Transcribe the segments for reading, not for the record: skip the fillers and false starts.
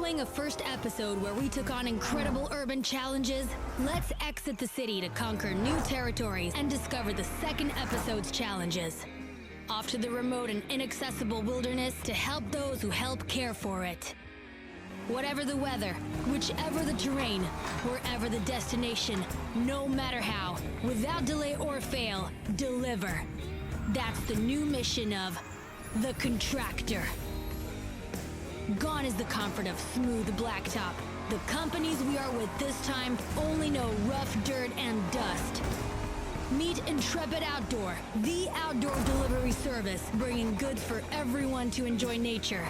Following a first episode where we took on incredible urban challenges, let's exit the city to conquer new territories and discover the second episode's challenges. Off to the remote and inaccessible wilderness to help those who help care for it. Whatever the weather, whichever the terrain, wherever the destination, no matter how, without delay or fail, deliver. That's the new mission of the Contractor. Gone is the comfort of smooth blacktop. The companies we are with this time only know rough dirt and dust. Meet Intrepid Outdoor, the outdoor delivery service, bringing goods for everyone to enjoy nature.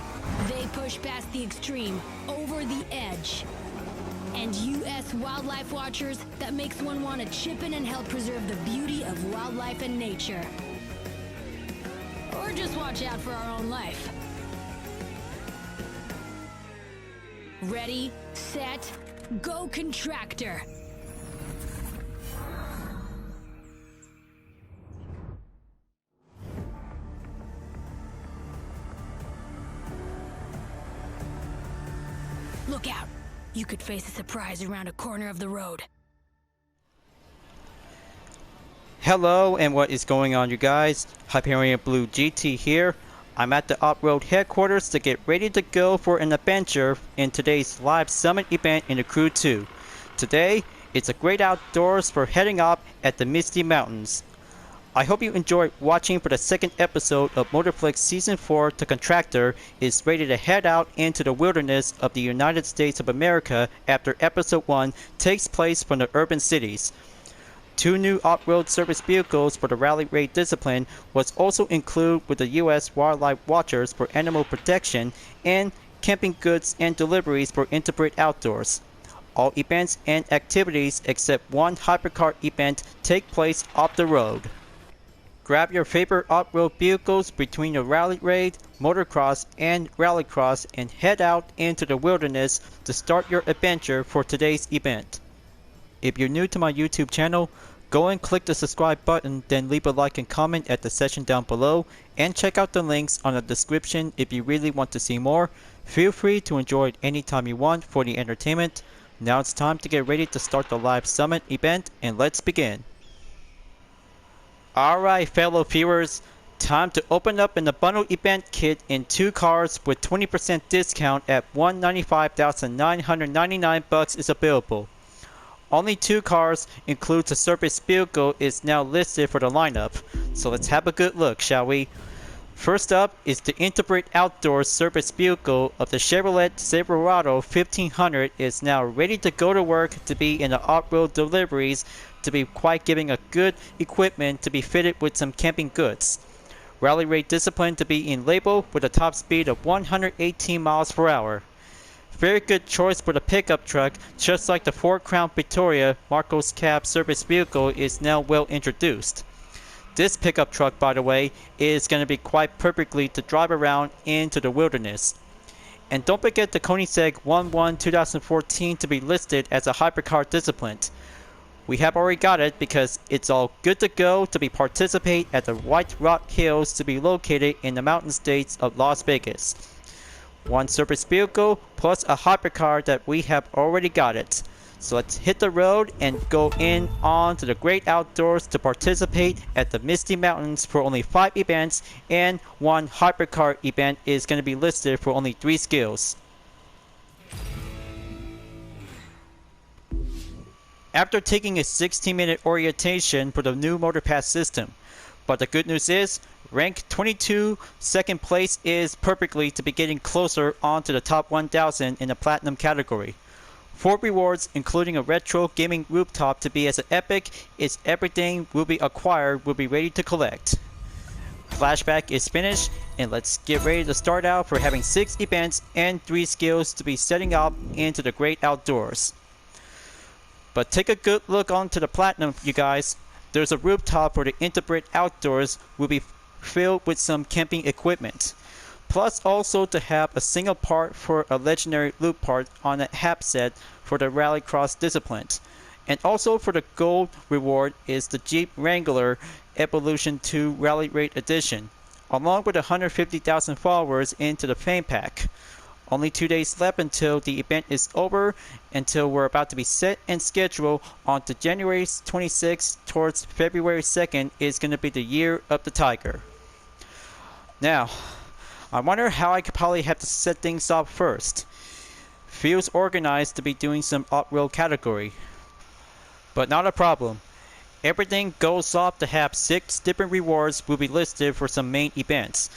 They push past the extreme, over the edge. And U.S. wildlife watchers, that makes one want to chip in and help preserve the beauty of wildlife and nature. Or just watch out for our own life. Ready, set, go Contractor! Look out! You could face a surprise around a corner of the road. Hello, and what is going on, you guys? Hyperion-Blue-GT here. I'm at the off-road headquarters to get ready to go for an adventure in today's live summit event in the Crew 2. Today, it's a great outdoors for heading up at the Misty Mountains. I hope you enjoyed watching for the second episode of Motorflix Season 4. The Contractor is ready to head out into the wilderness of the United States of America after Episode 1 takes place from the urban cities. 2 new off-road service vehicles for the rally raid discipline was also included with the U.S. Wildlife Watchers for animal protection and camping goods and deliveries for Intrepid Outdoors. All events and activities except one hypercar event take place off the road. Grab your favorite off-road vehicles between your rally raid, motocross, and rallycross and head out into the wilderness to start your adventure for today's event. If you're new to my YouTube channel, go and click the subscribe button, then leave a like and comment at the section down below, and check out the links on the description if you really want to see more. Feel free to enjoy it anytime you want for the entertainment. Now it's time to get ready to start the live summit event, and let's begin. Alright fellow viewers, time to open up in the bundle event kit in 2 cars with 20% discount at $195,999 is available. Only 2 cars includes a service vehicle is now listed for the lineup, so let's have a good look, shall we? First up is the Intrepid Outdoors service vehicle of the Chevrolet Silverado 1500 is now ready to go to work to be in the off-road deliveries to be quite giving a good equipment to be fitted with some camping goods. Rally raid discipline to be in label with a top speed of 118 miles per hour. Very good choice for the pickup truck, just like the Ford Crown Victoria Marcos Cab service vehicle is now well introduced. This pickup truck, by the way, is going to be quite perfectly to drive around into the wilderness. And don't forget the Koenigsegg 11 2014 to be listed as a hypercar discipline. We have already got it because it's all good to go to be participate at the White Rock Hills to be located in the mountain states of Las Vegas. 1 service vehicle plus a hypercar that we have already got it. So let's hit the road and go in on to the great outdoors to participate at the Misty Mountains for only 5 events, and 1 hypercar event is going to be listed for only 3 skills. After taking a 16-minute orientation for the new Motor Pass system, but the good news is, rank 22, second place is perfectly to be getting closer onto the top 1000 in the Platinum category. 4 rewards including a retro gaming rooftop to be as an epic is everything will be acquired will be ready to collect. Flashback is finished, and let's get ready to start out for having 6 events and 3 skills to be setting up into the great outdoors. But take a good look onto the Platinum, you guys. There's a rooftop for the Intrepid Outdoors will be filled with some camping equipment. Plus also to have a single part for a legendary loop part on a hab set for the Rallycross discipline. And also for the gold reward is the Jeep Wrangler Evolution 2 Rally Raid Edition, along with 150,000 followers into the fame pack. Only 2 days left until the event is over, until we're about to be set and scheduled on to January 26th towards February 2nd is going to be the year of the Tiger. Now, I wonder how I could probably have to set things up first. Feels organized to be doing some off-road category, but not a problem. Everything goes off to have 6 different rewards will be listed for some main events.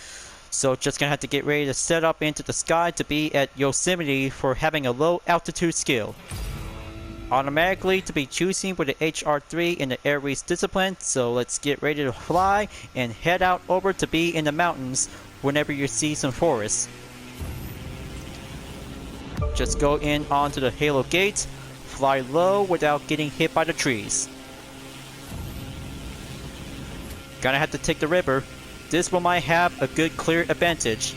So just gonna have to get ready to set up into the sky to be at Yosemite for having a low altitude skill. Automatically to be choosing with the HR3 in the air race discipline, so let's get ready to fly and head out over to be in the mountains whenever you see some forests. Just go in onto the halo gate, fly low without getting hit by the trees. Gonna have to take the river. This one might have a good clear advantage.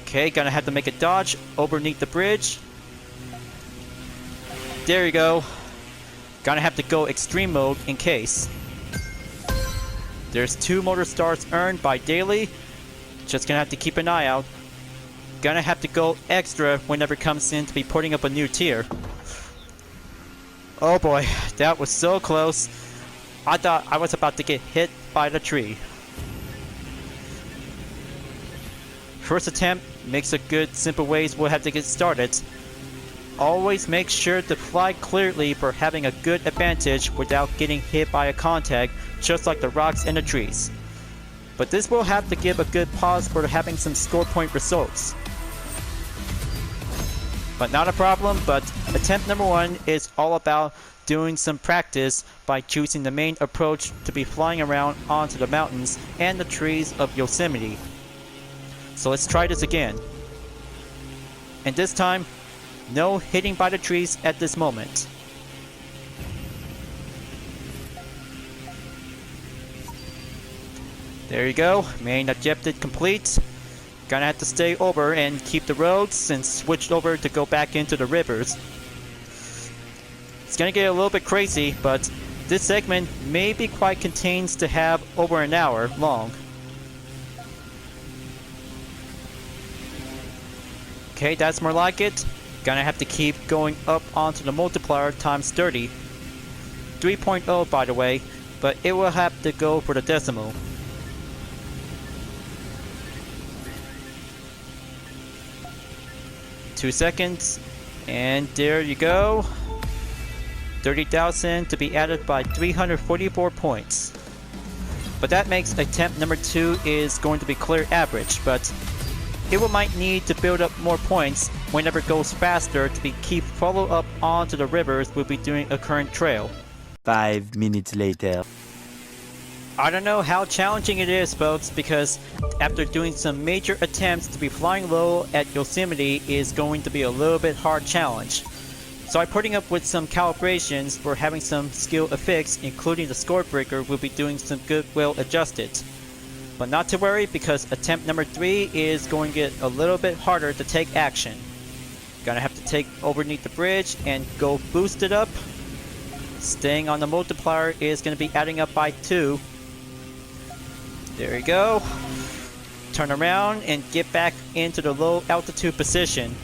Okay, gonna have to make a dodge underneath the bridge. There you go. Gonna have to go extreme mode in case. There's 2 motor stars earned by daily. Just gonna have to keep an eye out. Gonna have to go extra whenever it comes in to be putting up a new tier. Oh boy, that was so close. I thought I was about to get hit by the tree. First attempt makes a good simple ways we'll have to get started. Always make sure to fly clearly for having a good advantage without getting hit by a contact, just like the rocks and the trees. But this will have to give a good pause for having some score point results. But not a problem, but attempt number 1 is all about doing some practice by choosing the main approach to be flying around onto the mountains and the trees of Yosemite. So let's try this again. And this time, no hitting by the trees at this moment. There you go, main objective complete. Gonna have to stay over and keep the roads and switch over to go back into the rivers. It's gonna get a little bit crazy, but this segment may be quite contained to have over an hour long. Okay, that's more like it. Gonna have to keep going up onto the multiplier times 30. 3.0 by the way, but it will have to go for the decimal. Two seconds, and there you go. 30,000 to be added by 344 points. But that makes attempt number 2 is going to be clear average, but it will might need to build up more points whenever it goes faster to be keep follow up onto the rivers we'll be doing a current trail. 5 minutes later. I don't know how challenging it is, folks, because after doing some major attempts to be flying low at Yosemite is going to be a little bit hard challenge. So I'm putting up with some calibrations for having some skill effects, including the score breaker will be doing some goodwill adjusted. But not to worry, because attempt number 3 is going to get a little bit harder to take action. Gonna have to take underneath the bridge and go boost it up. Staying on the multiplier is going to be adding up by 2. There you go. Turn around and get back into the low altitude position.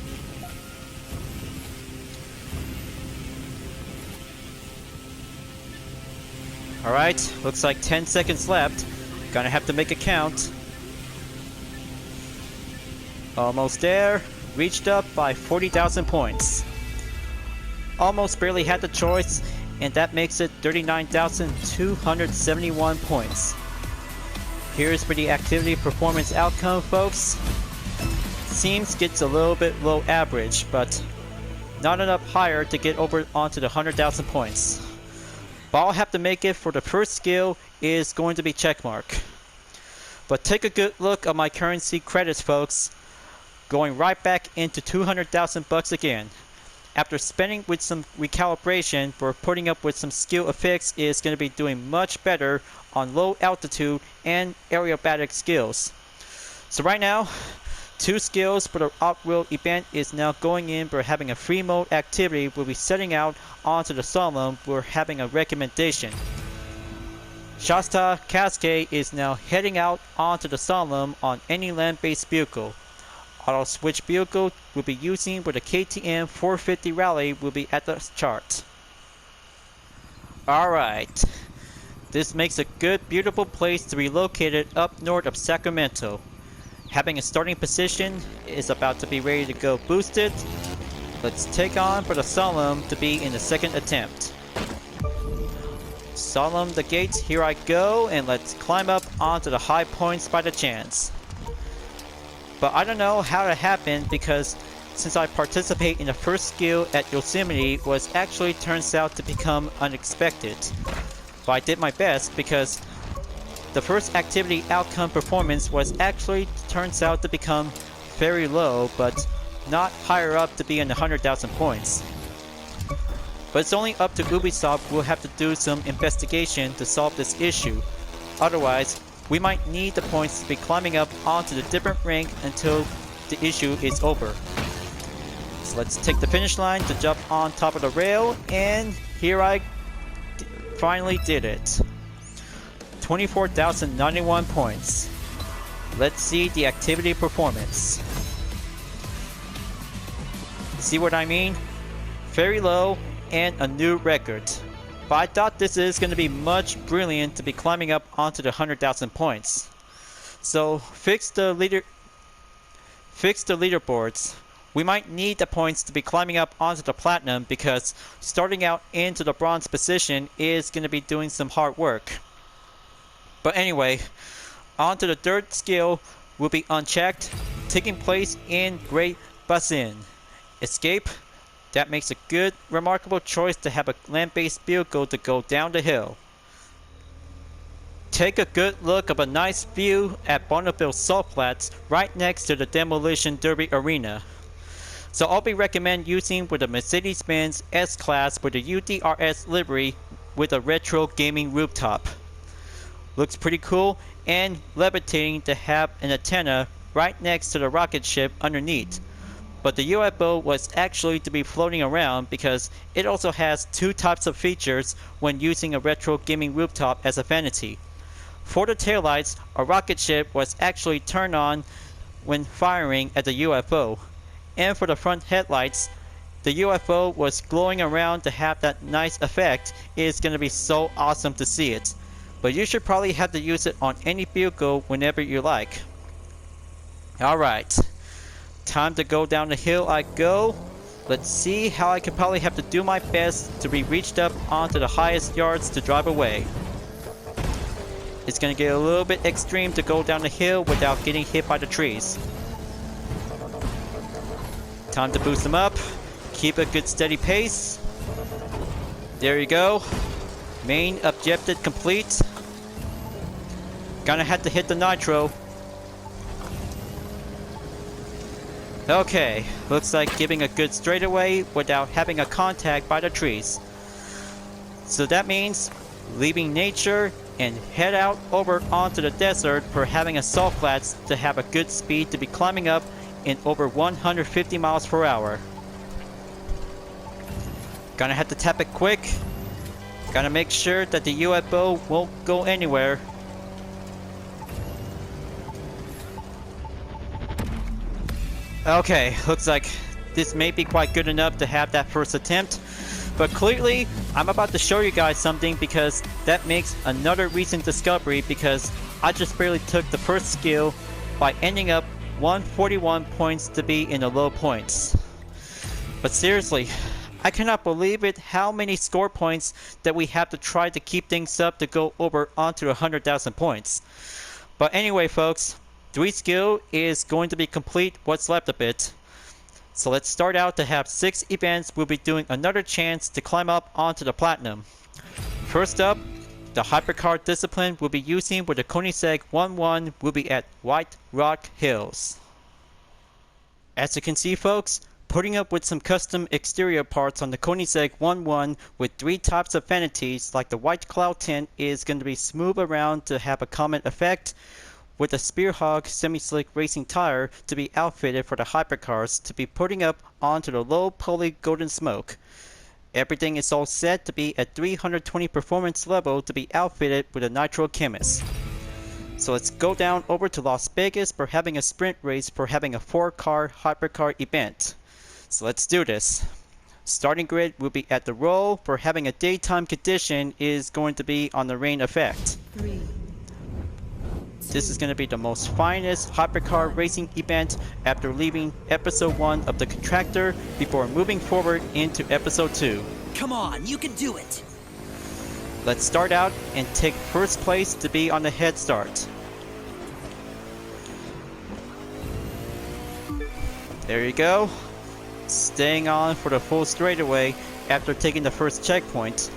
Alright, looks like 10 seconds left. Gonna have to make a count. Almost there. Reached up by 40,000 points. Almost barely had the choice, and that makes it 39,271 points. Here's for the activity performance outcome, folks. Seems gets a little bit low average, but not enough higher to get over onto the 100,000 points. But I'll have to make it for the first skill is going to be checkmark. But take a good look at my currency credits, folks. Going right back into 200,000 bucks again. After spending with some recalibration for putting up with some skill effects is going to be doing much better on low altitude and aerobatic skills. So right now, 2 skills for the off-road event is now going in for having a free mode activity. We'll be setting out onto the slalom for having a recommendation. Shasta Cascade is now heading out onto the slalom on any land-based vehicle. Auto switch vehicle we'll be using with a KTM 450 Rally will be at the chart. Alright, this makes a good, beautiful place to be located up north of Sacramento. Having a starting position is about to be ready to go boosted. Let's take on for the Solemn to be in the second attempt. Solemn the gates, here I go, and let's climb up onto the high points by the chance. But I don't know how it happened because since I participate in the first skill at Yosemite was actually turns out to become unexpected. But I did my best because the first activity outcome performance was actually turns out to become very low, but not higher up to be in the 100,000 points. But it's only up to Ubisoft. We'll have to do some investigation to solve this issue. Otherwise, we might need the points to be climbing up onto the different rank until the issue is over. So let's take the finish line to jump on top of the rail, and here I finally did it. 24,091 points. Let's see the activity performance. See what I mean? Very low and a new record. But I thought this is going to be much brilliant to be climbing up onto the 100,000 points. So fix the leaderboards. We might need the points to be climbing up onto the platinum because starting out into the bronze position is going to be doing some hard work. But anyway, onto the third skill will be unchecked, taking place in Great Basin. Escape. That makes a good, remarkable choice to have a land-based vehicle to go down the hill. Take a good look of a nice view at Bonneville Salt Flats right next to the Demolition Derby Arena. So I'll be recommend using with a Mercedes-Benz S-Class with a UDRS livery with a retro gaming rooftop. Looks pretty cool and levitating to have an antenna right next to the rocket ship underneath. But the UFO was actually to be floating around because it also has two types of features when using a retro gaming rooftop as a vanity. For the taillights, a rocket ship was actually turned on when firing at the UFO. And for the front headlights, the UFO was glowing around to have that nice effect. It's going to be so awesome to see it. But you should probably have to use it on any vehicle whenever you like. Alright. Time to go down the hill I go. Let's see how I could probably have to do my best to be reached up onto the highest yards to drive away. It's gonna get a little bit extreme to go down the hill without getting hit by the trees. Time to boost them up. Keep a good steady pace. There you go. Main objective complete. Gonna have to hit the nitro. Okay, looks like giving a good straightaway without having a contact by the trees. So that means leaving nature and head out over onto the desert for having a salt flats to have a good speed to be climbing up in over 150 miles per hour. Gonna have to tap it quick. Gotta make sure that the UFO won't go anywhere. Okay, looks like this may be quite good enough to have that first attempt. But clearly, I'm about to show you guys something because that makes another recent discovery because I just barely took the first skill by ending up 141 points to be in the low points. But seriously, I cannot believe it how many score points that we have to try to keep things up to go over onto 100,000 points. But anyway folks, 3 skill is going to be complete what's left of it. So let's start out to have 6 events. We'll be doing another chance to climb up onto the platinum. First up, the hypercar discipline we'll be using with the Koenigsegg 1-1 will be at White Rock Hills. As you can see folks, putting up with some custom exterior parts on the Koenigsegg 1-1 with 3 types of vanities like the white cloud tint is going to be smooth around to have a common effect, with a Spearhawk semi-slick racing tire to be outfitted for the hypercars to be putting up onto the low poly golden smoke. Everything is all set to be at 320 performance level to be outfitted with a nitro chemist. So let's go down over to Las Vegas for having a sprint race for having a 4-car hypercar event. So let's do this. Starting grid will be at the roll for having a daytime condition is going to be on the rain effect. This is going to be the most finest hypercar racing event after leaving episode 1 of the Contractor before moving forward into episode 2. Come on, you can do it! Let's start out and take first place to be on the head start. There you go. Staying on for the full straightaway after taking the first checkpoint.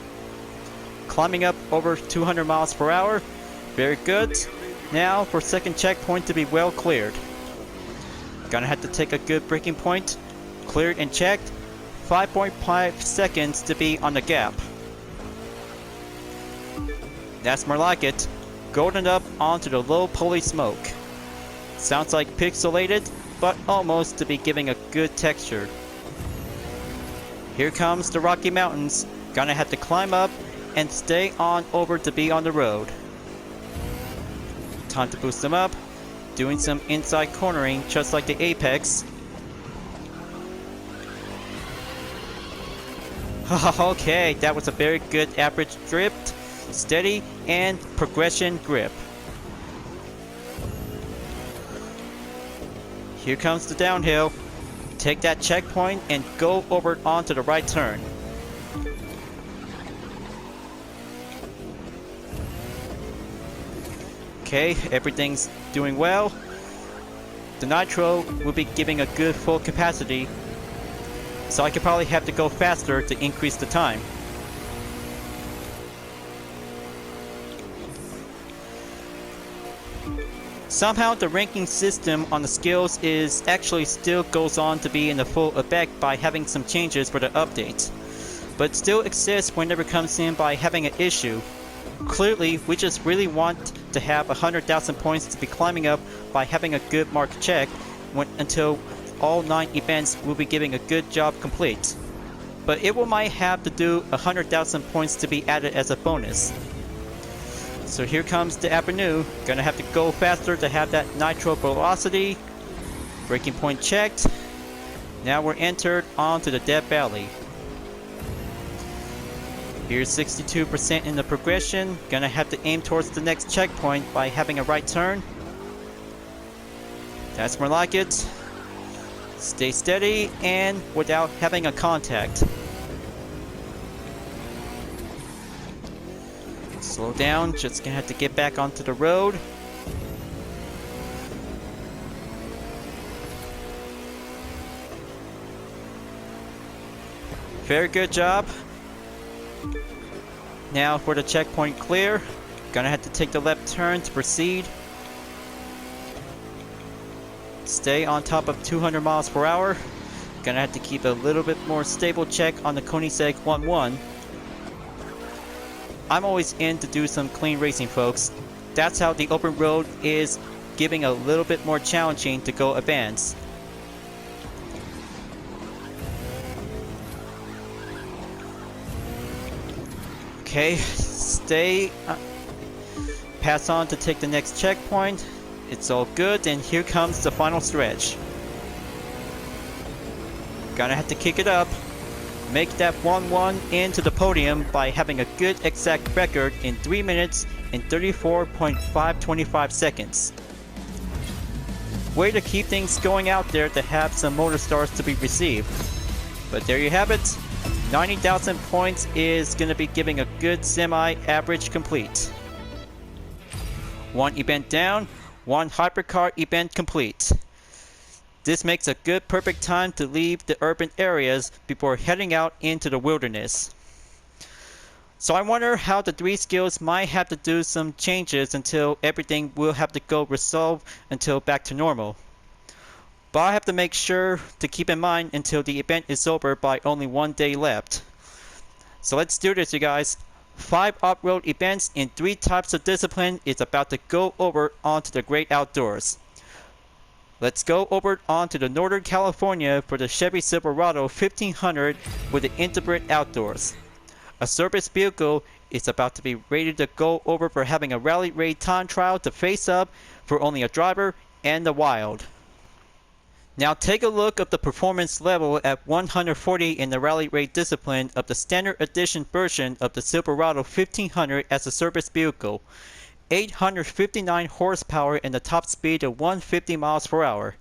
Climbing up over 200 miles per hour. Very good. Now for second checkpoint to be well cleared. Gonna have to take a good braking point. Cleared and checked. 5.5 seconds to be on the gap. That's more like it. Golden up onto the low pulley smoke. Sounds like pixelated, but almost to be giving a good texture. Here comes the Rocky Mountains. Gonna have to climb up and stay on over to be on the road. Time to boost them up. Doing some inside cornering just like the Apex. Okay, that was a very good average drift. Steady and progression grip. Here comes the downhill. Take that checkpoint and go over onto the right turn. Okay, everything's doing well. The nitro will be giving a good full capacity, so I could probably have to go faster to increase the time. Somehow the ranking system on the skills is actually still goes on to be in the full effect by having some changes for the update, but still exists whenever it comes in by having an issue. Clearly, we just really want to have 100,000 points to be climbing up by having a good mark check until all 9 events will be giving a good job complete. But it will might have to do 100,000 points to be added as a bonus. So here comes the avenue. Gonna have to go faster to have that nitro velocity. Braking point checked. Now we're entered onto the Death Valley. Here's 62% in the progression. Gonna have to aim towards the next checkpoint by having a right turn. That's more like it. Stay steady and without having a contact. Slow down, just gonna have to get back onto the road. Very good job. Now for the checkpoint clear. Gonna have to take the left turn to proceed. Stay on top of 200 miles per hour. Gonna have to keep a little bit more stable check on the Koenigsegg 1-1. I'm always in to do some clean racing, folks. That's how the open road is giving a little bit more challenging to go advance. Okay, stay. Pass on to take the next checkpoint. It's all good, and here comes the final stretch. Gonna have to kick it up. Make that 1-1 into the podium by having a good exact record in 3 minutes and 34.525 seconds. Way to keep things going out there to have some motor stars to be received. But there you have it. 90,000 points is going to be giving a good semi-average complete. 1 event down, 1 hypercar event complete. This makes a good perfect time to leave the urban areas before heading out into the wilderness. So I wonder how the 3 skills might have to do some changes until everything will have to go resolve until back to normal. But I have to make sure to keep in mind until the event is over by only 1 day left. So let's do this, you guys. 5 off-road events in 3 types of discipline is about to go over onto the great outdoors. Let's go over onto the Northern California for the Chevy Silverado 1500 with the Intrepid Outdoors. A service vehicle is about to be ready to go over for having a rally raid time trial to face up for only a driver and the wild. Now take a look at the performance level at 140 in the rally raid discipline of the standard edition version of the Silverado 1500 as a service vehicle. 859 horsepower and the top speed of 150 miles per hour.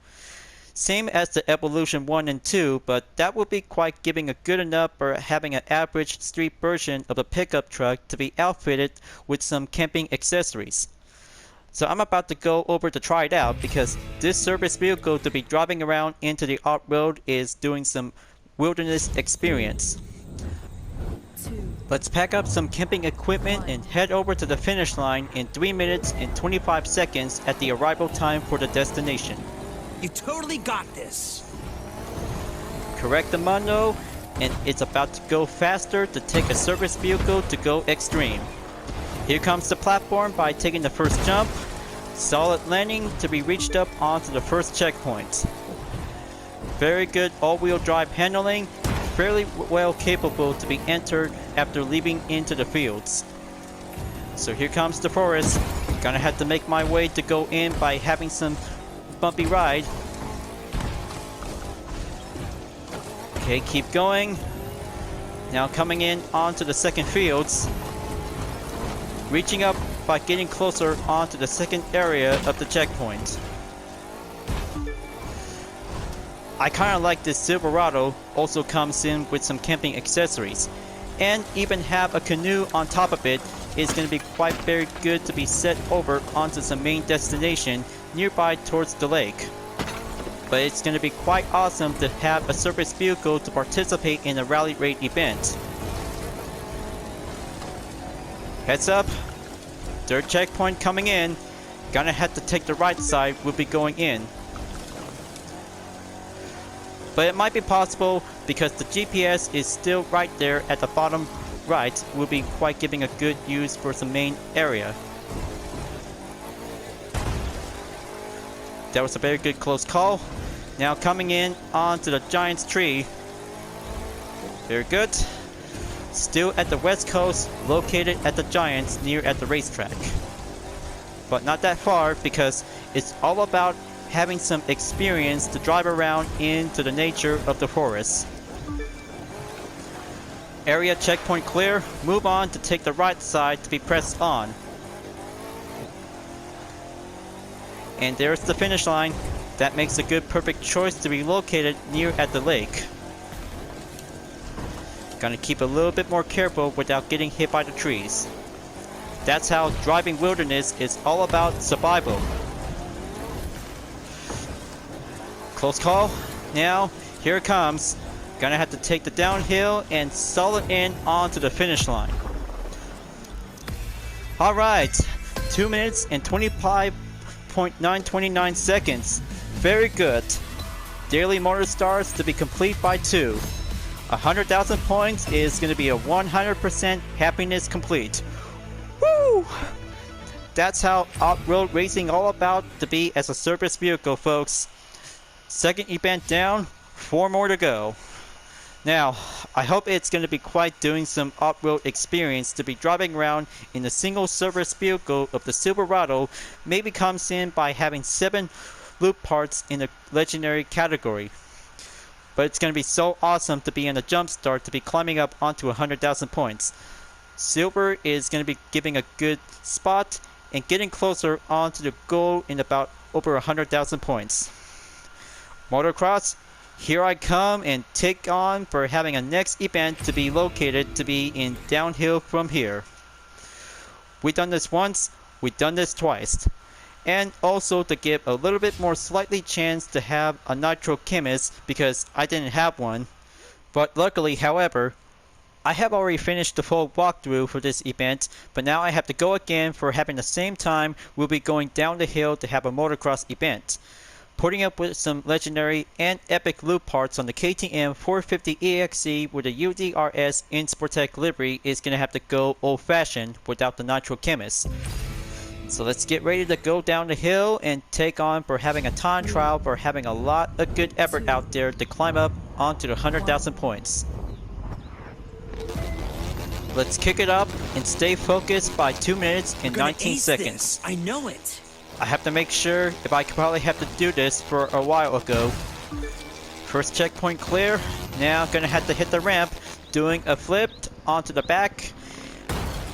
Same as the Evolution 1 and 2, but that would be quite giving a good enough for having an average street version of a pickup truck to be outfitted with some camping accessories. So I'm about to go over to try it out because this service vehicle to be driving around into the off-road is doing some wilderness experience. Let's pack up some camping equipment and head over to the finish line in 3 minutes and 25 seconds at the arrival time for the destination. You totally got this. Correct the Mundo, and it's about to go faster to take a service vehicle to go extreme. Here comes the platform by taking the first jump. Solid landing to be reached up onto the first checkpoint. Very good all-wheel drive handling. Fairly well capable to be entered after leaving into the fields. So here comes the forest. Gonna have to make my way to go in by having some bumpy ride. Okay, keep going. Now coming in onto the second fields. Reaching up by getting closer onto the second area of the checkpoint. I kinda like this Silverado, also comes in with some camping accessories. And even have a canoe on top of it is going to be quite very good to be set over onto some main destination nearby towards the lake. But it's going to be quite awesome to have a service vehicle to participate in a rally raid event. Heads up, third checkpoint coming in. Gonna have to take the right side, we'll be going in. But it might be possible because the GPS is still right there at the bottom right, will be quite giving a good use for some main area. That was a very good close call. Now coming in onto the Giant's tree. Very good. Still at the west coast, located at the Giants near at the racetrack. But not that far because it's all about having some experience to drive around into the nature of the forest. Area checkpoint clear. Move on to take the right side to be pressed on. And there's the finish line. That makes a good perfect choice to be located near at the lake. Gonna keep a little bit more careful without getting hit by the trees. That's how driving wilderness is all about survival. Close call. Now, here it comes. Gonna have to take the downhill and solid in onto the finish line. Alright, 2 minutes and 25.929 seconds. Very good. Daily motor stars to be complete by 2. 100,000 points is going to be a 100% happiness complete. Woo! That's how off-road racing all about to be as a service vehicle, folks. Second event down, 4 more to go. Now, I hope it's going to be quite doing some off-road experience to be driving around in a single service vehicle of the Silverado. Maybe comes in by having 7 loop parts in the legendary category. But it's going to be so awesome to be in a jump start to be climbing up onto 100,000 points. Silver is going to be giving a good spot and getting closer onto the goal in about over 100,000 points. Motocross, here I come and take on for having a next event to be located to be in downhill from here. We've done this once, we've done this twice. And also to give a little bit more slightly chance to have a nitro chemist because I didn't have one. But luckily, however, I have already finished the full walkthrough for this event, but now I have to go again for having the same time we'll be going down the hill to have a motocross event. Putting up with some legendary and epic loop parts on the KTM 450 EXE with the UDRS in Sportec livery is going to have to go old fashioned without the nitro chemist. So let's get ready to go down the hill and take on for having a time trial for having a lot of good effort out there to climb up onto the 100,000 points. Let's kick it up and stay focused by 2 minutes and Gonna 19 ace seconds. this. I know it. I have to make sure if I could probably have to do this for a while ago. First checkpoint clear. Now gonna have to hit the ramp, doing a flip onto the back.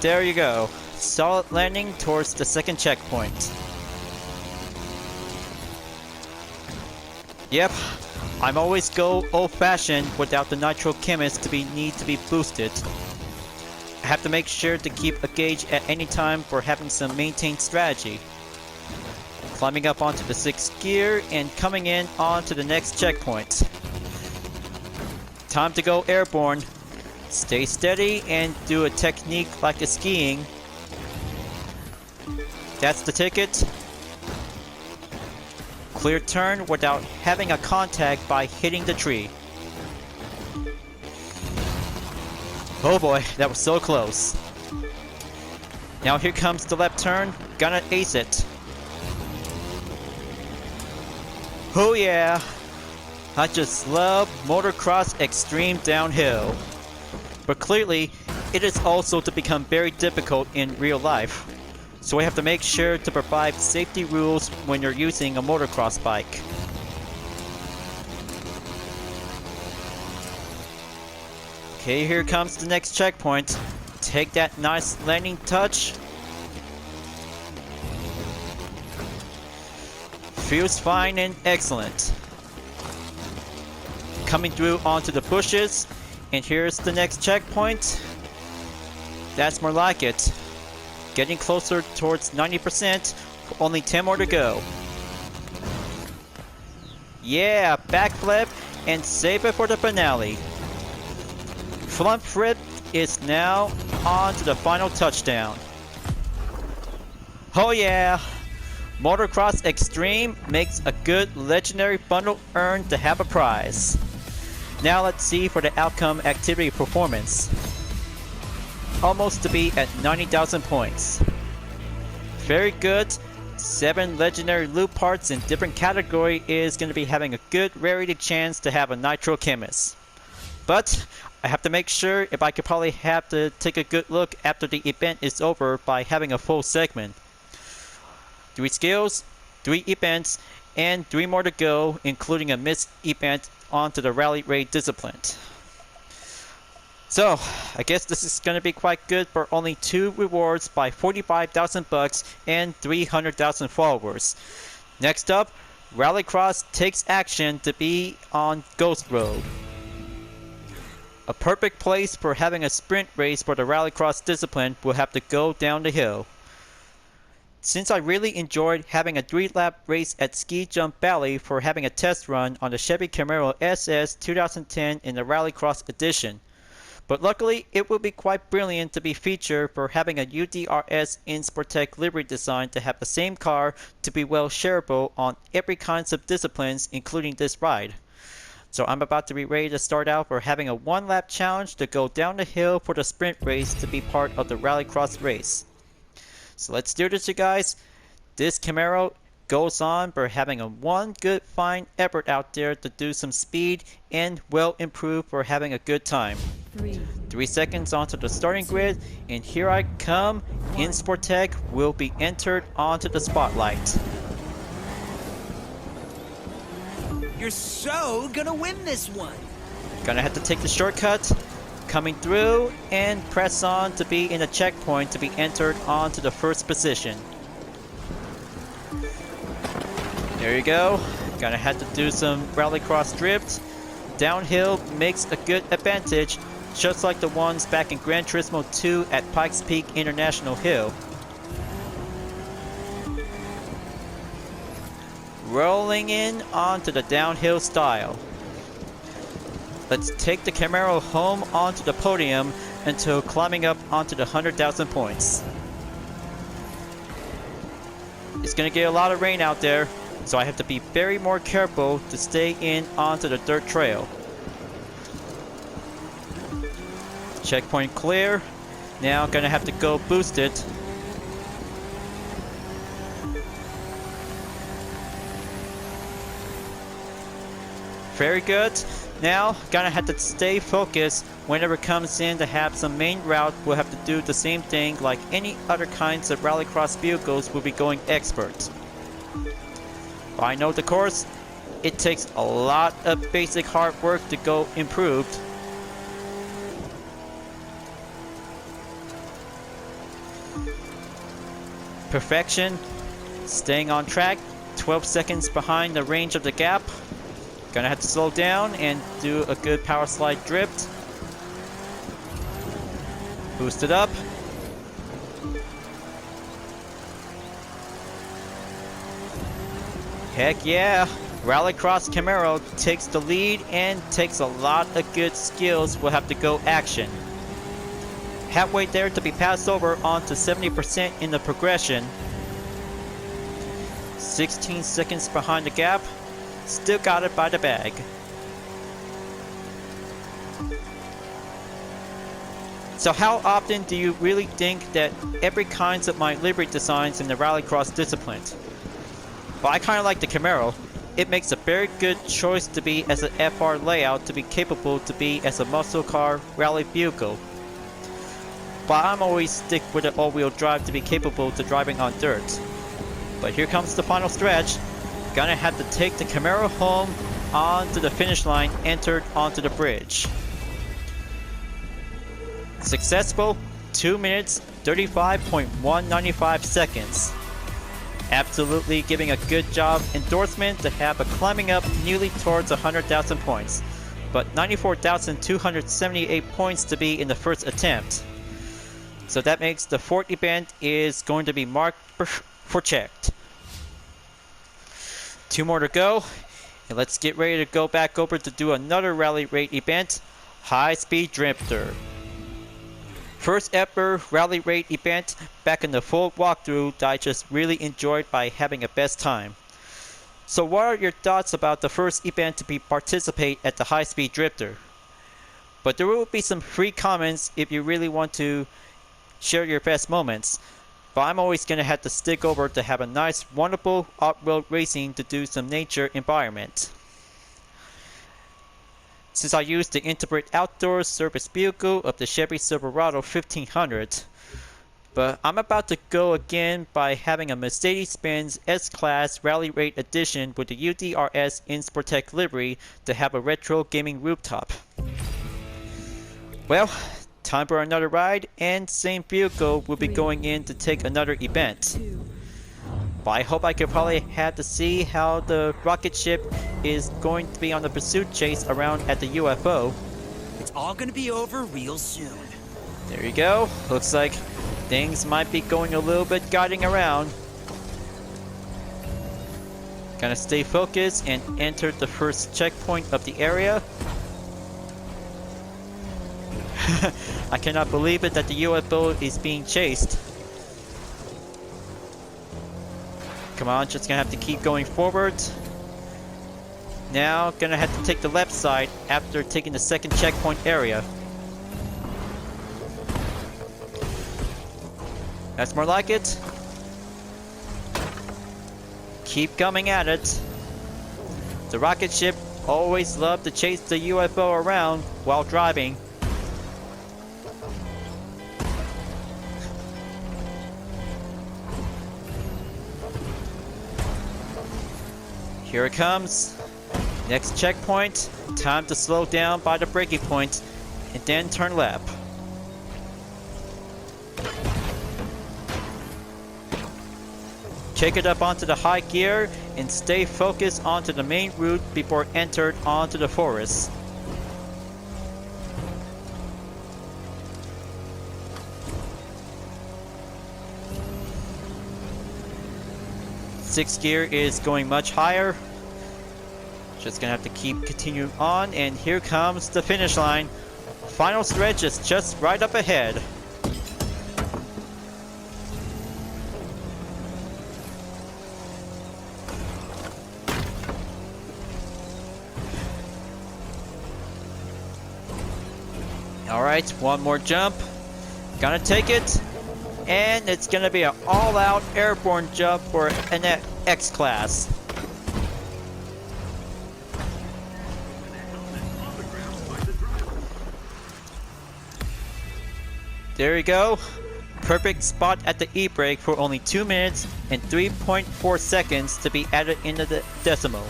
There you go. Solid landing towards the second checkpoint. Yep, I'm always go old-fashioned without the nitro chemist to need to be boosted. I have to make sure to keep a gauge at any time for having some maintained strategy. Climbing up onto the 6th gear and coming in onto the next checkpoint. Time to go airborne. Stay steady and do a technique like a skiing. That's the ticket. Clear turn without having a contact by hitting the tree. Oh boy, that was so close. Now here comes the left turn. Gonna ace it. Oh yeah! I just love motocross extreme downhill. But clearly, it is also to become very difficult in real life. So we have to make sure to provide safety rules when you're using a motocross bike. Okay, here comes the next checkpoint. Take that nice landing touch. Feels fine and excellent. Coming through onto the bushes, and here's the next checkpoint. That's more like it. Getting closer towards 90%, only 10 more to go. Yeah, backflip and save it for the finale. Front flip is now on to the final touchdown. Oh yeah! Motocross Extreme makes a good legendary bundle earned to have a prize. Now let's see for the outcome activity performance. Almost to be at 90,000 points. Very good. 7 legendary loot parts in different category is going to be having a good rarity chance to have a nitro chemist. But I have to make sure if I could probably have to take a good look after the event is over by having a full segment. 3 skills, 3 events, and 3 more to go, including a missed event onto the rally raid discipline. So, I guess this is going to be quite good for only 2 rewards by 45,000 bucks and 300,000 followers. Next up, Rallycross takes action to be on Ghost Road. A perfect place for having a sprint race for the Rallycross discipline will have to go down the hill. Since I really enjoyed having a 3-lap race at Ski Jump Valley for having a test run on the Chevy Camaro SS 2010 in the Rallycross edition. But luckily, it will be quite brilliant to be featured for having a UDRS InSportec livery design to have the same car to be well shareable on every kinds of disciplines, including this ride. So I'm about to be ready to start out for having a 1-lap challenge to go down the hill for the sprint race to be part of the Rallycross race. So let's do this, you guys. This Camaro goes on for having a one good fine effort out there to do some speed and well improved for having a good time. 3 seconds onto the starting grid, and here I come. InSportec will be entered onto the spotlight. You're so gonna win this one. Gonna have to take the shortcut. Coming through and press on to be in a checkpoint to be entered onto the first position. There you go. Gonna have to do some Rallycross drifts. Downhill makes a good advantage, just like the ones back in Gran Turismo 2 at Pikes Peak International Hill. Rolling in onto the downhill style. Let's take the Camaro home onto the podium until climbing up onto the 100,000 points. It's gonna get a lot of rain out there, so I have to be very more careful to stay in onto the dirt trail. Checkpoint clear. Now gonna have to go boost it. Very good. Now, gonna have to stay focused whenever it comes in to have some main route. We'll have to do the same thing like any other kinds of rallycross vehicles will be going expert. But I know the course, it takes a lot of basic hard work to go improved. Perfection, staying on track, 12 seconds behind the range of the gap. Gonna have to slow down and do a good power slide drift. Boost it up. Heck yeah! Rallycross Camaro takes the lead and takes a lot of good skills. We'll have to go action. Halfway there to be passed over onto 70% in the progression. 16 seconds behind the gap. Still got it by the bag. So how often do you really think that every kinds of my livery designs in the rallycross discipline? Well, I kind of like the Camaro. It makes a very good choice to be as an FR layout to be capable to be as a muscle car rally vehicle. But I'm always stick with an all-wheel drive to be capable to driving on dirt. But here comes the final stretch. Gonna have to take the Camaro home onto the finish line, entered onto the bridge. Successful, 2 minutes, 35.195 seconds. Absolutely giving a good job endorsement to have a climbing up nearly towards 100,000 points. But 94,278 points to be in the first attempt. So that makes the fourth event is going to be marked for checked. 2 more to go, and let's get ready to go back over to do another rally rate event, High Speed Drifter. First ever rally rate event back in the full walkthrough that I just really enjoyed by having a best time. So what are your thoughts about the first event to be participate at the High Speed Drifter? But there will be some free comments if you really want to share your best moments. But I'm always going to have to stick over to have a nice, wonderful off-road racing to do some nature environment. Since I used the Intrepid outdoor service vehicle of the Chevy Silverado 1500. But I'm about to go again by having a Mercedes-Benz S-Class Rally Rate Edition with the UDRS Insportec livery to have a retro gaming rooftop. Well, time for another ride, and same vehicle will be going in to take another event. But I hope I could probably have to see how the rocket ship is going to be on the pursuit chase around at the UFO. It's all gonna be over real soon. There you go. Looks like things might be going a little bit guiding around. Gonna stay focused and enter the first checkpoint of the area. I cannot believe it that the UFO is being chased. Come on, just gonna have to keep going forward. Now, gonna have to take the left side after taking the second checkpoint area. That's more like it. Keep coming at it. The rocket ship always loved to chase the UFO around while driving. Here it comes. Next checkpoint. Time to slow down by the braking point and then turn left. Take it up onto the high gear and stay focused onto the main route before entered onto the forest. Sixth gear is going much higher. Just gonna have to keep continuing on, and here comes the finish line. Final stretch is just right up ahead. Alright, one more jump. Gonna take it. And it's gonna be an all-out airborne jump for an X-Class. There you go. Perfect spot at the e-brake for only 2 minutes and 3.4 seconds to be added into the decimal.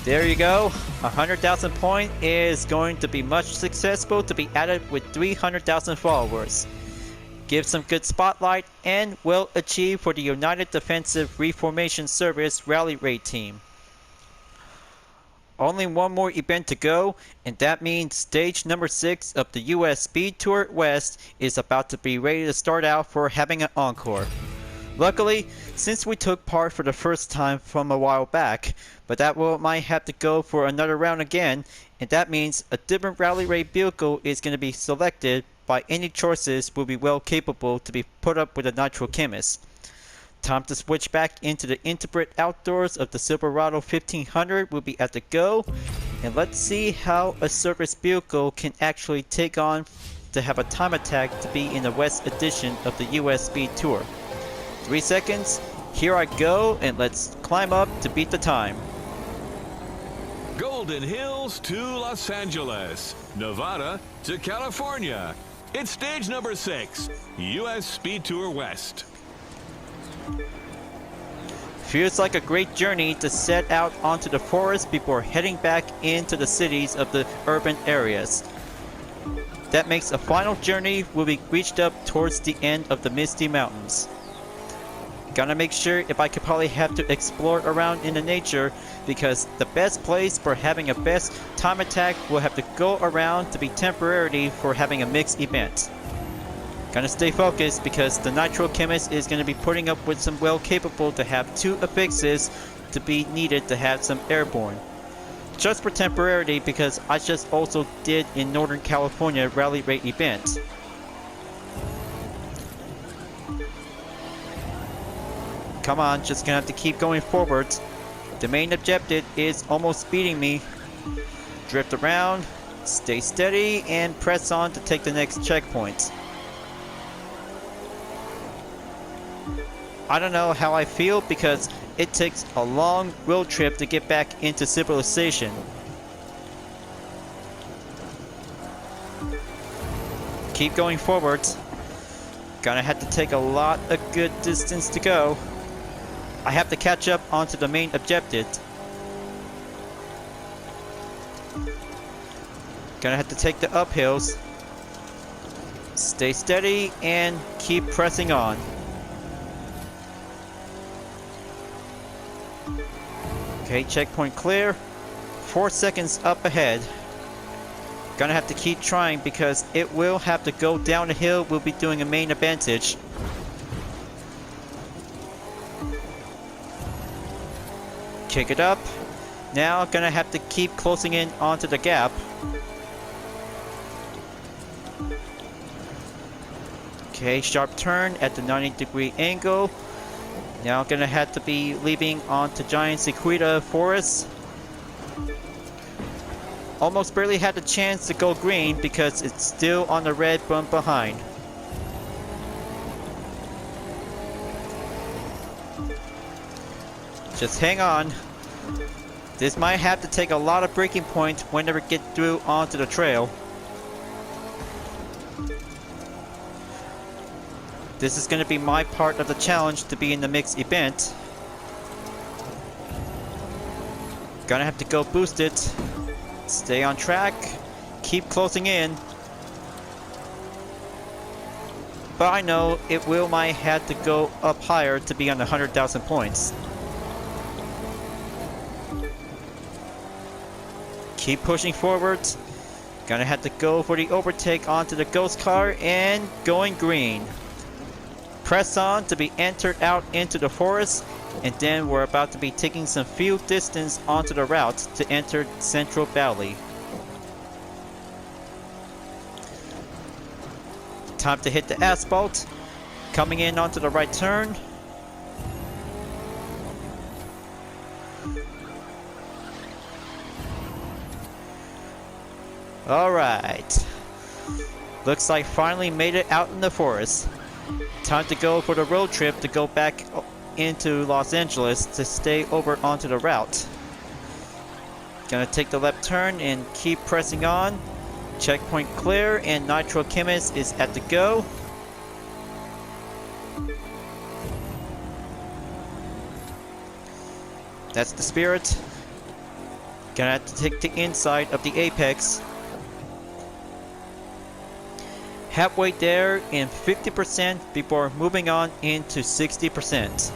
There you go. 100,000 point is going to be much successful to be added with 300,000 followers. Give some good spotlight and well achieved for the United Defensive Reformation Service Rally Raid team. Only one more event to go, and that means stage number 6 of the US Speed Tour West is about to be ready to start out for having an encore. Luckily, since we took part for the first time from a while back, but that might have to go for another round again, and that means a different Rally Raid vehicle is going to be selected by any choices will be well capable to be put up with a Nitro Chemist. Time to switch back into the Intrepid outdoors of the Silverado 1500 will be at the go, and let's see how a service vehicle can actually take on to have a time attack to be in the West edition of the US Speed Tour. 3 seconds, here I go, and let's climb up to beat the time. Golden Hills to Los Angeles, Nevada to California. It's stage number 6, US Speed Tour West. Feels like a great journey to set out onto the forest before heading back into the cities of the urban areas. That makes a final journey will be reached up towards the end of the Misty Mountains. Gotta make sure if I could probably have to explore around in the nature, because the best place for having a best time attack will have to go around to be temporarily for having a mixed event. Gotta stay focused because the Nitro Chemist is gonna be putting up with some well capable to have 2 affixes to be needed to have some airborne. Just for temporarily because I just also did in Northern California Rally Raid event. Come on, just gonna have to keep going forward. The main objective is almost beating me. Drift around, stay steady, and press on to take the next checkpoint. I don't know how I feel because it takes a long road trip to get back into civilization. Keep going forward. Gonna have to take a lot of good distance to go. I have to catch up onto the main objective. Gonna have to take the uphills. Stay steady and keep pressing on. Okay, checkpoint clear. 4 seconds up ahead. Gonna have to keep trying because it will have to go down the hill. We'll be doing a main advantage. Kick it up. Now gonna have to keep closing in onto the gap. Okay, sharp turn at the 90-degree angle. Now gonna have to be leaving onto giant sequoia forest. Almost barely had the chance to go green because it's still on the red from behind. Just hang on. This might have to take a lot of braking points whenever we get through onto the trail. This is going to be my part of the challenge to be in the mixed event. Gonna have to go boost it. Stay on track. Keep closing in. But I know it might have to go up higher to be on the 100,000 points. Keep pushing forward. Gonna have to go for the overtake onto the ghost car and going green. Press on to be entered out into the forest, and then we're about to be taking some few distance onto the route to enter Central Valley. Time to hit the asphalt. Coming in onto the right turn. Alright. Looks like finally made it out in the forest. Time to go for the road trip to go back into Los Angeles to stay over onto the route. Gonna take the left turn and keep pressing on. Checkpoint clear and Nitro Chemist is at the go. That's the spirit. Gonna have to take the inside of the apex. Halfway there in 50% before moving on into 60%.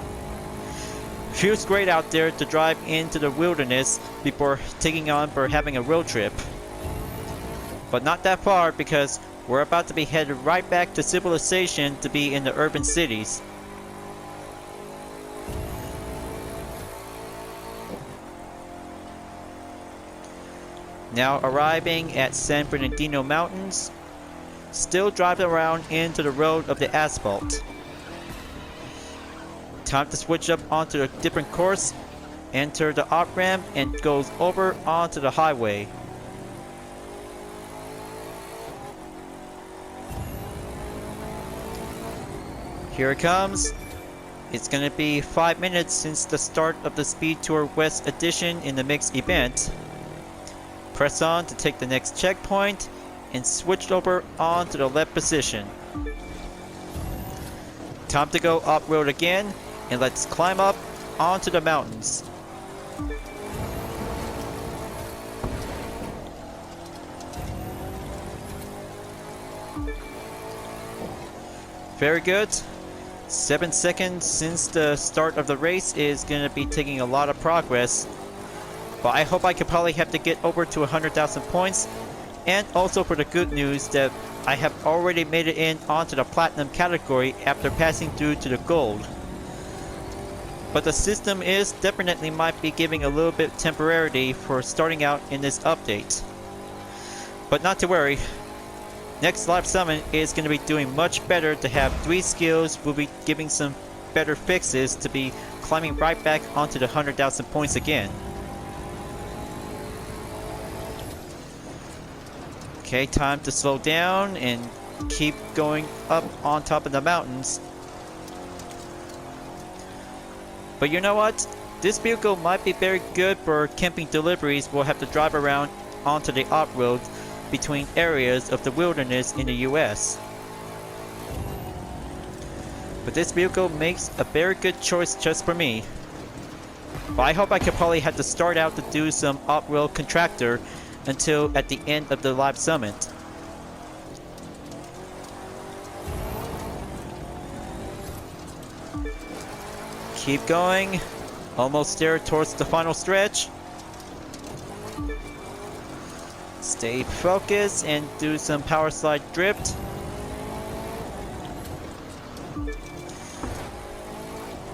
Feels great out there to drive into the wilderness before taking on for having a road trip. But not that far because we're about to be headed right back to civilization to be in the urban cities. Now arriving at San Bernardino Mountains. Still driving around into the road of the asphalt. Time to switch up onto a different course. Enter the off-ramp and goes over onto the highway. Here it comes. It's gonna be 5 minutes since the start of the Speed Tour West edition in the mixed event. Press on to take the next checkpoint and switch over onto the left position. Time to go off-road again and let's climb up onto the mountains. Very good. 7 seconds since the start of the race is going to be taking a lot of progress. But I hope I could probably have to get over to 100,000 points. And also for the good news that I have already made it in onto the platinum category after passing through to the gold. But the system is definitely might be giving a little bit temporarily for starting out in this update. But not to worry. Next live summon is going to be doing much better to have 3 skills. We'll be giving some better fixes to be climbing right back onto the 100,000 points again. Okay, time to slow down and keep going up on top of the mountains. But you know what? This vehicle might be very good for camping deliveries. We'll have to drive around onto the off-road between areas of the wilderness in the US. But this vehicle makes a very good choice just for me. But I hope I could probably have to start out to do some off-road Contractor until at the end of the live summit. Keep going. Almost there towards the final stretch. Stay focused and do some power slide drift.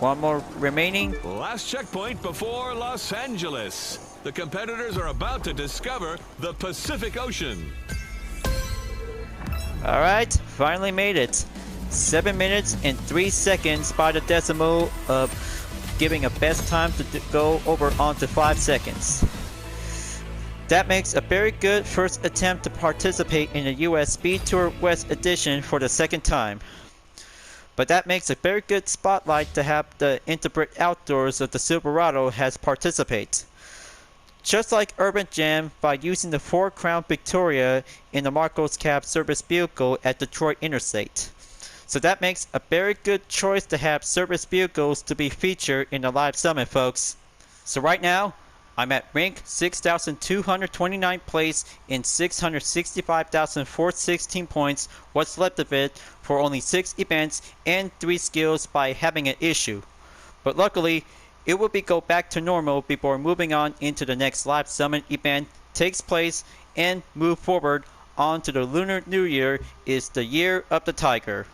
One more remaining. Last checkpoint before Los Angeles. The competitors are about to discover the Pacific Ocean. Alright, finally made it. 7 minutes and 3 seconds by the decimal of giving a best time to go over onto 5 seconds. That makes a very good first attempt to participate in the US Speed Tour West edition for the second time. But that makes a very good spotlight to have the Intrepid Outdoors of the Silverado has participate. Just like Urban Jam by using the 4 Crown Victoria in the Marcos Cab service vehicle at Detroit Interstate. So that makes a very good choice to have service vehicles to be featured in the live summit, folks. So right now, I'm at rank 6,229 place in 665,416 points, what's left of it, for only 6 events and 3 skills by having an issue. But luckily, it will be go back to normal before moving on into the next live summit event takes place and move forward on to the Lunar New Year is the Year of the Tiger.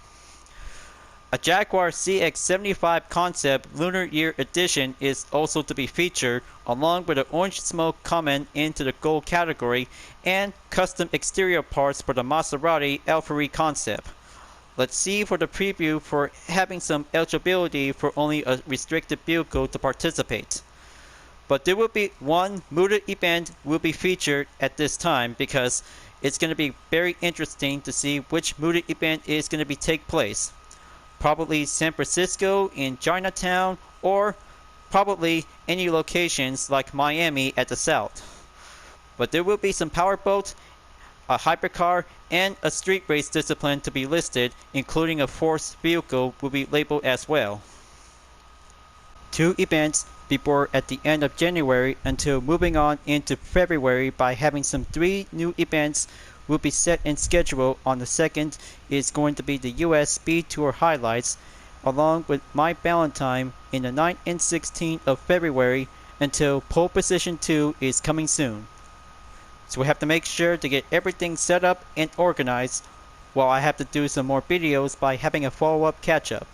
A Jaguar CX-75 Concept Lunar Year Edition is also to be featured, along with an orange smoke comment into the gold category and custom exterior parts for the Maserati Alfieri Concept. Let's see for the preview for having some eligibility for only a restricted vehicle to participate. But there will be one mooted event will be featured at this time because it's going to be very interesting to see which mooted event is going to be take place. Probably San Francisco in Chinatown or probably any locations like Miami at the south. But there will be some powerboat a hypercar, and a street race discipline to be listed, including a force vehicle will be labeled as well. 2 events before at the end of January until moving on into February by having some 3 new events will be set in schedule. On the 2nd is going to be the US Speed Tour highlights, along with my Valentine in the 9th and 16th of February until Pole Position 2 is coming soon. So we have to make sure to get everything set up and organized, while I have to do some more videos by having a follow-up catch-up.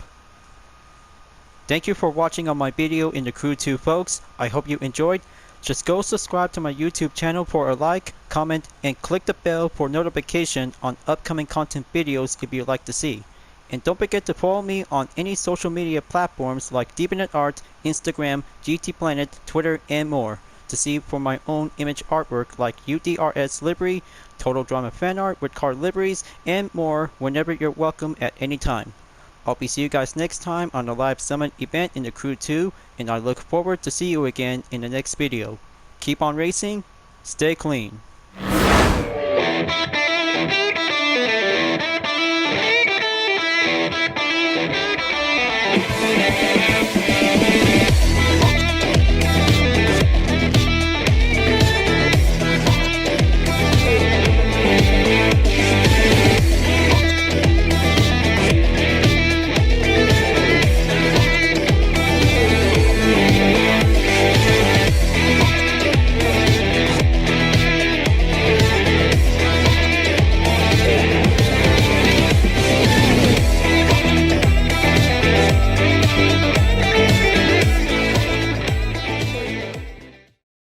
Thank you for watching on my video in the Crew 2 folks. I hope you enjoyed. Just go subscribe to my YouTube channel for a like, comment, and click the bell for notification on upcoming content videos if you'd like to see. And don't forget to follow me on any social media platforms like DeviantArt, Instagram, GT Planet, Twitter, and more to see for my own image artwork like UDRS livery, Total Drama fan art with card liveries, and more whenever you're welcome at any time. I'll be see you guys next time on the live summit event in the Crew 2, and I look forward to see you again in the next video. Keep on racing, stay clean. Yeah.